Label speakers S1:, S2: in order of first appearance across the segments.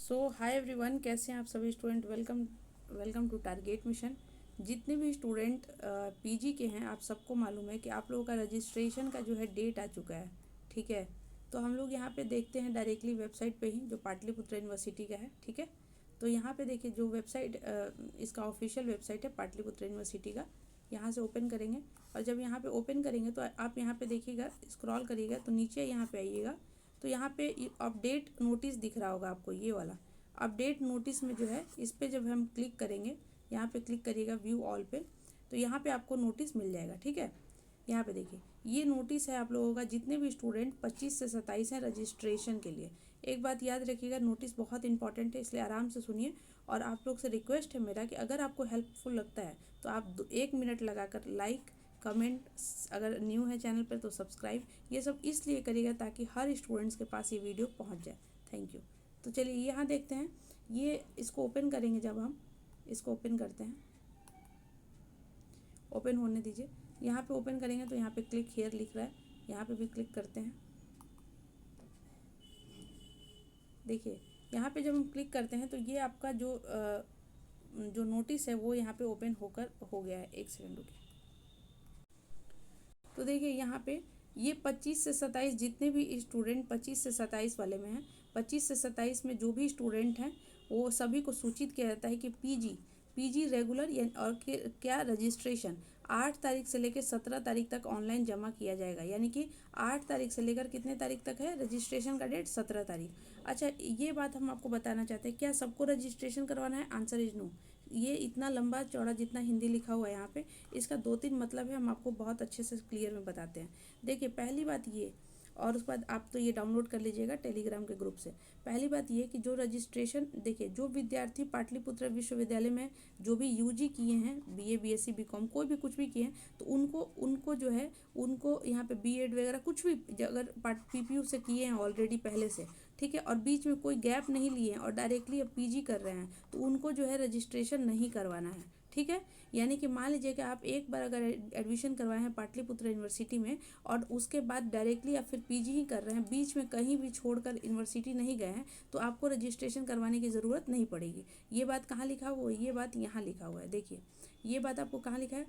S1: Hi everyone, कैसे हैं आप सभी student. Welcome welcome to target mission. जितने भी स्टूडेंट पीजी के हैं, आप सबको मालूम है कि आप लोगों का रजिस्ट्रेशन का जो है डेट आ चुका है। ठीक है, तो हम लोग यहाँ पे देखते हैं डायरेक्टली वेबसाइट पे ही, जो पाटलिपुत्र यूनिवर्सिटी का है। ठीक है, तो यहाँ पे देखिए जो वेबसाइट इसका ऑफिशियल वेबसाइट है पाटलिपुत्र यूनिवर्सिटी का। यहाँ से ओपन करेंगे और जब यहाँ पे ओपन करेंगे तो आप यहाँ पे देखिएगा, स्क्रॉल करिएगा तो नीचे यहाँ पे आइएगा। तो यहाँ पे अपडेट नोटिस दिख रहा होगा आपको, ये वाला अपडेट नोटिस में जो है इस पर जब हम क्लिक करेंगे, यहाँ पे क्लिक करिएगा व्यू ऑल पे, तो यहाँ पे आपको नोटिस मिल जाएगा। ठीक है, यहाँ पे देखिए ये नोटिस है आप लोगों का, जितने भी स्टूडेंट 25 से 27 हैं रजिस्ट्रेशन के लिए। एक बात याद रखिएगा, नोटिस बहुत इंपॉर्टेंट है, इसलिए आराम से सुनिए। और आप लोग से रिक्वेस्ट है मेरा कि अगर आपको हेल्पफुल लगता है तो आप 1 मिनट लगाकर लाइक, कमेंट, अगर न्यू है चैनल पर तो सब्सक्राइब, ये सब इसलिए करिएगा ताकि हर स्टूडेंट्स के पास ये वीडियो पहुंच जाए। Thank you. तो चलिए यहाँ देखते हैं, ये इसको ओपन करेंगे। जब हम इसको ओपन करते हैं, ओपन होने दीजिए। यहाँ पे ओपन करेंगे तो यहाँ पे क्लिक हियर लिख रहा है, यहाँ पे भी क्लिक करते हैं। देखिए यहाँ पे जब हम क्लिक करते हैं तो ये आपका जो नोटिस है वो यहाँ पे ओपन होकर हो गया है। एक सेकंड रुकिए। तो देखिए यहाँ पे ये 25 से 27 जितने भी स्टूडेंट 25 से 27 वाले में हैं, 25 से 27 में जो भी स्टूडेंट हैं वो सभी को सूचित किया जाता है कि पीजी रेगुलर और क्या रजिस्ट्रेशन 8 तारीख से लेकर 17 तारीख तक ऑनलाइन जमा किया जाएगा। यानी कि 8 तारीख से लेकर कितने तारीख तक है रजिस्ट्रेशन का डेट? 17 तारीख। अच्छा, ये बात हम आपको बताना चाहते हैं, क्या सबको रजिस्ट्रेशन करवाना है? Answer is no. ये इतना लंबा चौड़ा जितना हिंदी लिखा हुआ है यहाँ पे, इसका 2-3 मतलब है, हम आपको बहुत अच्छे से क्लियर में बताते हैं। देखिए पहली बात ये, और उसके बाद आप तो ये डाउनलोड कर लीजिएगा टेलीग्राम के ग्रुप से। पहली बात ये कि जो रजिस्ट्रेशन, देखिए जो विद्यार्थी पाटलिपुत्र विश्वविद्यालय में जो भी यूजी किए हैं, बीए, बीएससी, बीकॉम, कोई भी कुछ भी किए हैं, तो उनको जो है उनको यहाँ पे बीएड वगैरह कुछ भी अगर पीपीयू से किए हैं ऑलरेडी पहले से, ठीक है, और बीच में कोई गैप नहीं लिए हैं और डायरेक्टली अब पीजी कर रहे हैं, तो उनको जो है रजिस्ट्रेशन नहीं करवाना है। ठीक है, यानी कि मान लीजिए कि आप एक बार अगर एडमिशन करवाए हैं पाटलिपुत्र यूनिवर्सिटी में और उसके बाद डायरेक्टली या फिर पीजी ही कर रहे हैं, बीच में कहीं भी छोड़कर यूनिवर्सिटी नहीं गए हैं, तो आपको रजिस्ट्रेशन करवाने की ज़रूरत नहीं पड़ेगी। ये बात कहाँ लिखा हुआ है? ये बात यहाँ लिखा हुआ है। देखिए ये बात आपको कहाँ लिखा है?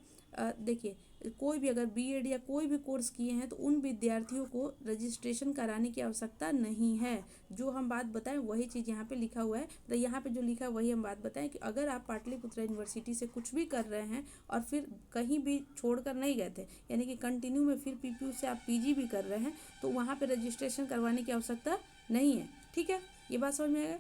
S1: देखिए कोई भी अगर बीएड या कोई भी कोर्स किए हैं तो उन विद्यार्थियों को रजिस्ट्रेशन कराने की आवश्यकता नहीं है। जो हम बात बताएं वही चीज़ यहाँ पे लिखा हुआ है। तो यहाँ पे जो लिखा है वही हम बात बताएं कि अगर आप पाटलिपुत्र यूनिवर्सिटी से कुछ भी कर रहे हैं और फिर कहीं भी छोड़कर नहीं गए थे, यानी कि कंटिन्यू में फिर पीपीयू से आप पीजी भी कर रहे हैं, तो वहाँ पे रजिस्ट्रेशन करवाने की आवश्यकता नहीं है। ठीक है, ये बात समझ में आएगा।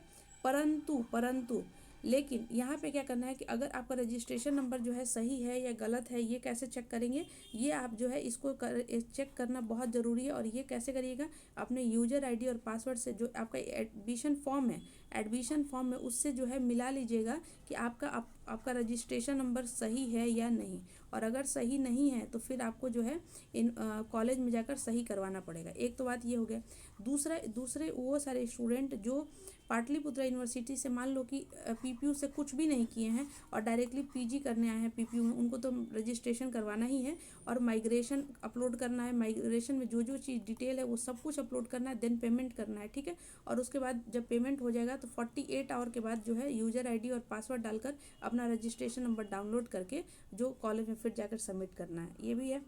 S1: परंतु लेकिन यहाँ पे क्या करना है कि अगर आपका रजिस्ट्रेशन नंबर जो है सही है या गलत है, ये कैसे चेक करेंगे? ये आप जो है इसको चेक करना बहुत ज़रूरी है। और ये कैसे करिएगा? अपने यूजर आईडी और पासवर्ड से जो आपका एडमिशन फॉर्म है, एडमिशन फॉर्म में उससे जो है मिला लीजिएगा कि आपका रजिस्ट्रेशन नंबर सही है या नहीं। और अगर सही नहीं है तो फिर आपको जो है इन कॉलेज में जाकर सही करवाना पड़ेगा। एक तो बात ये हो गया। दूसरे वो सारे स्टूडेंट जो पाटलिपुत्र यूनिवर्सिटी से मान लो कि पीपीयू से कुछ भी नहीं किए हैं और डायरेक्टली पीजी करने आए हैं पीपीयू में, उनको तो रजिस्ट्रेशन करवाना ही है और माइग्रेशन अपलोड करना है। माइग्रेशन में जो जो चीज़ डिटेल है वो सब कुछ अपलोड करना है, देन पेमेंट करना है। ठीक है, और उसके बाद जब पेमेंट हो जाएगा तो 48 आवर के बाद जो है यूजर आईडी और पासवर्ड डालकर अपना रजिस्ट्रेशन नंबर डाउनलोड करके जो कॉलेज में फिर जाकर सबमिट करना है, ये भी है।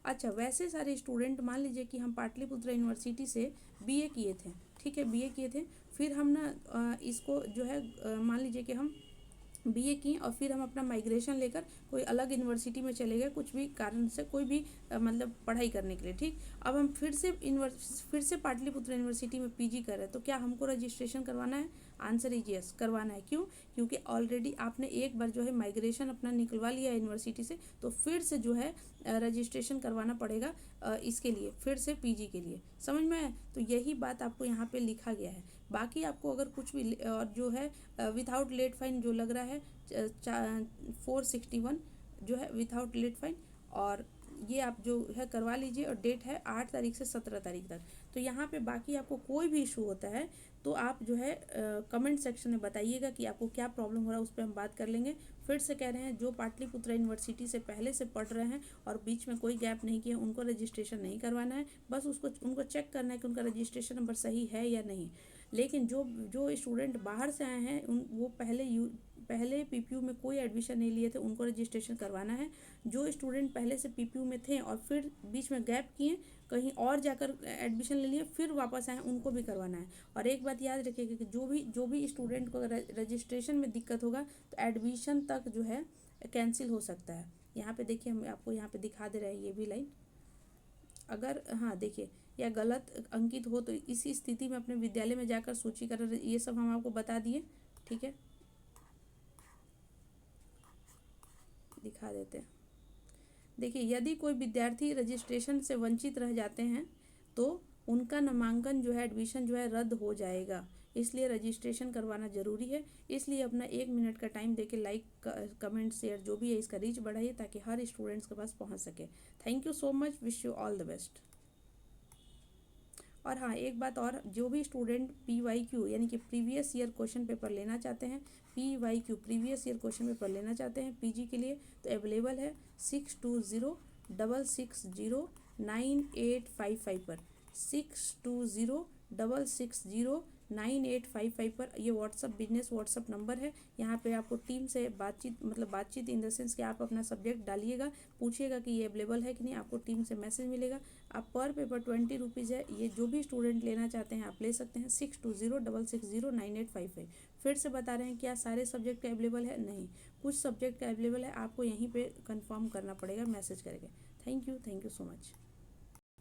S1: अच्छा, वैसे सारे स्टूडेंट मान लीजिए कि हम पाटलिपुत्र यूनिवर्सिटी से बीए किए थे, ठीक है, बीए किए थे, फिर हम ना इसको जो है मान लीजिए कि हम बीए की और फिर हम अपना माइग्रेशन लेकर कोई अलग यूनिवर्सिटी में चले गए, कुछ भी कारण से, कोई भी मतलब पढ़ाई करने के लिए। ठीक, अब हम फिर से पाटलिपुत्र यूनिवर्सिटी में पीजी कर रहे हैं, तो क्या हमको रजिस्ट्रेशन करवाना है? आंसर इज यस, करवाना है। क्यों? क्योंकि ऑलरेडी आपने एक बार जो है माइग्रेशन अपना निकलवा लिया यूनिवर्सिटी से, तो फिर से जो है रजिस्ट्रेशन करवाना पड़ेगा इसके लिए, फिर से पीजी के लिए। समझ में आया? तो यही बात आपको यहाँ पे लिखा गया है। बाकी आपको अगर कुछ भी और जो है विदाउट लेट फाइन जो लग रहा है 461 जो है विदाउट लेट फाइन, और ये आप जो है करवा लीजिए। और डेट है 8 तारीख से 17 तारीख तक। तो यहाँ पे बाकी आपको कोई भी इशू होता है तो आप जो है कमेंट सेक्शन में बताइएगा कि आपको क्या प्रॉब्लम हो रहा है, उस पर हम बात कर लेंगे। फिर से कह रहे हैं, जो पाटलिपुत्र यूनिवर्सिटी से पहले से पढ़ रहे हैं और बीच में कोई गैप नहीं किया, उनको रजिस्ट्रेशन नहीं करवाना है, बस उनको चेक करना है कि उनका रजिस्ट्रेशन नंबर सही है या नहीं। लेकिन जो जो स्टूडेंट बाहर से आए हैं वो पहले पीपीयू में कोई एडमिशन नहीं लिए थे, उनको रजिस्ट्रेशन करवाना है। जो स्टूडेंट पहले से पीपीयू में थे और फिर बीच में गैप किए, कहीं और जाकर एडमिशन ले लिए, फिर वापस आए, उनको भी करवाना है। और एक बात याद रखिएगा कि जो भी स्टूडेंट को रजिस्ट्रेशन में दिक्कत होगा तो एडमिशन तक जो है कैंसिल हो सकता है। यहाँ पे देखिए, हम आपको यहाँ पे दिखा दे रहे हैं ये भी लाइन। अगर हाँ देखिए, या गलत अंकित हो तो इसी स्थिति में अपने विद्यालय में जाकर सूचीकरण, ये सब हम आपको बता दिए। ठीक है, दिखा देते हैं। देखिए, यदि कोई विद्यार्थी रजिस्ट्रेशन से वंचित रह जाते हैं तो उनका नामांकन जो है, एडमिशन जो है रद्द हो जाएगा। इसलिए रजिस्ट्रेशन करवाना ज़रूरी है। इसलिए अपना 1 मिनट का टाइम देके लाइक, कमेंट, शेयर जो भी है इसका रीच बढ़ाइए ताकि हर स्टूडेंट्स के पास पहुंच सके। Thank you so much, wish you all the best. और हाँ, एक बात और, जो भी स्टूडेंट PYQ यानी कि प्रीवियस ईयर क्वेश्चन पेपर लेना चाहते हैं, PYQ previous year question paper लेना चाहते हैं PG के लिए, तो अवेलेबल है 6206609855 पर, 6206609855 पर। ये व्हाट्सअप, बिजनेस व्हाट्सअप नंबर है। यहाँ पे आपको टीम से बातचीत, मतलब बातचीत इन द सेंस कि आप अपना सब्जेक्ट डालिएगा, पूछिएगा कि ये अवेलेबल है कि नहीं, आपको टीम से मैसेज मिलेगा। आप पर पेपर 20 रुपीज़ है। ये जो भी स्टूडेंट लेना चाहते हैं आप ले सकते हैं। 6206609855। फिर से बता रहे हैं, क्या सारे सब्जेक्ट का अवेलेबल है? नहीं, कुछ सब्जेक्ट का अवेलेबल है, आपको यहीं पे कंफर्म करना पड़ेगा, मैसेज करके। Thank you so much.